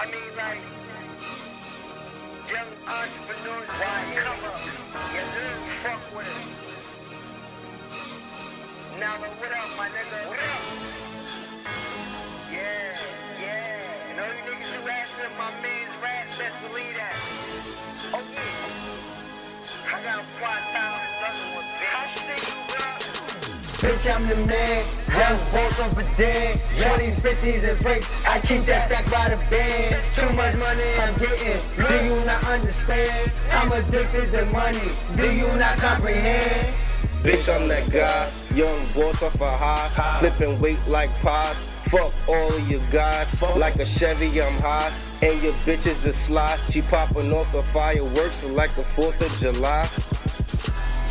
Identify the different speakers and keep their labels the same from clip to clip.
Speaker 1: I mean, like, young entrepreneurs, why come up? You little fuck with it. Now, what up, my nigga? What up? Yeah, yeah. And all you niggas who asking my man's rap, best believe that. Oh, yeah. I got 5,000 another one, bitch. I see you, bro.
Speaker 2: Bitch, I'm the man, young boss off a den. 20s, 50s, and freaks, I keep that stack by the band. It's too much money I'm getting, do you not understand? I'm addicted to money, do you not comprehend?
Speaker 3: Bitch, I'm that guy, young boss off a high, flipping weight like pies. Fuck all of your guys, like a Chevy I'm high, and your bitch is a sly. She popping off the fireworks like the 4th of July.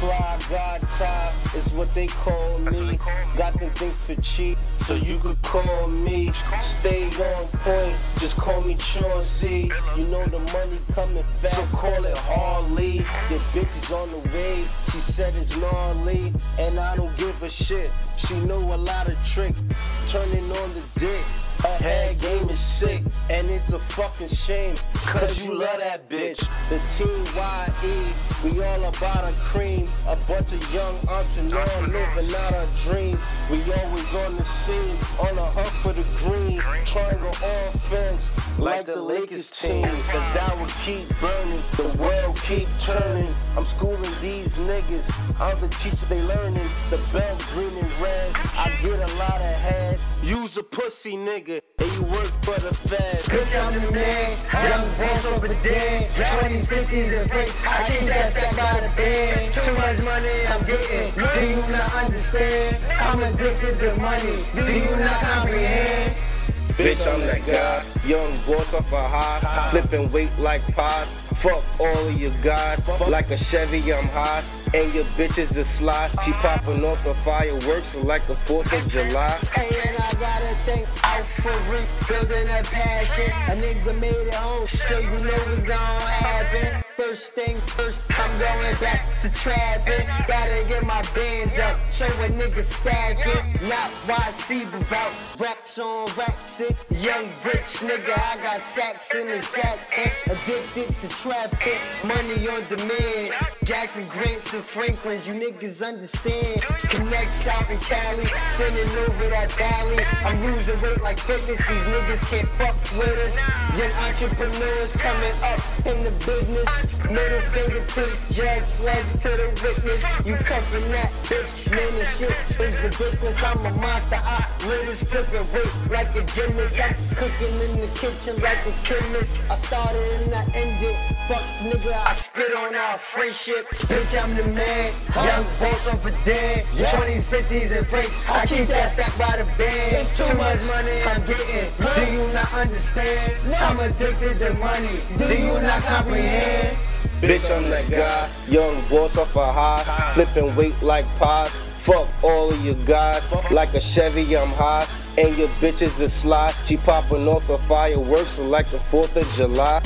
Speaker 3: Fly God child is what they call me. Got them things for cheap, so you could call me. Stay on point, just call me Chauncey. You know the money coming fast, so call it Harley. Your bitch is on the way, she said it's gnarly, and I don't give a shit. She know a lot of trick, turning on the dick. Her head game is sick, and it's a fucking shame, cause you love that bitch. The team YE, we all about a cream. A bunch of young entrepreneurs living out our dreams. We always on the scene, on a hunt for the green. Triangle offense, like the Lakers team. The dial will keep burning, the world keep turning. I'm schooling these niggas, I'm the teacher they learning. The bell green and red, I get a lot of head. Use a pussy nigga, and you work for the Fed.
Speaker 2: Bitch, I'm the man, young boss off a den. 20s, 50s, and freaks, I keep that stack by the band. It's too much money I'm getting, do you not understand? I'm addicted to money, do you not comprehend?
Speaker 3: Bitch, I'm that guy, young boss off a high, flipping weight like pies. Fuck all of your guys, like a Chevy I'm high, and your bitch is a sly. She popping off the fireworks like the 4th of July.
Speaker 2: Hey, and I gotta thank out for building a passion. A nigga made it home, so you know what's gonna happen. First thing first, I'm going back to trapping. Gotta get my bands up, so a nigga stacking. Not YC, but about racks on racks. Young rich nigga, I got sacks in the sack. Addicted to trapping, money on demand. Jackson, Grants, and Franklins, you niggas understand. Connects out in Cali, sending over that valley. I'm losing weight like fitness, these niggas can't fuck with us. Young entrepreneurs coming up in the business. Middle finger to the judge, slugs to the witness. You cuffing that bitch, man, this shit is ridiculous. I'm a monster, I live this flipping weight like a gymnast. I'm cooking in the kitchen like a chemist. I started and I ended, fuck nigga, I spit on our friendship. Bitch, I'm the man, young boss off a den. 20s, 50s, and freaks, I keep that stack by the band. It's too much money I'm getting, do you not understand? I'm addicted to money, do you not comprehend?
Speaker 3: Bitch, I'm that guy, young boss off a high, flipping weight like pies. Fuck all of your guys, like a Chevy I'm high, and your bitch is a sly. She popping off the fireworks like the 4th of July.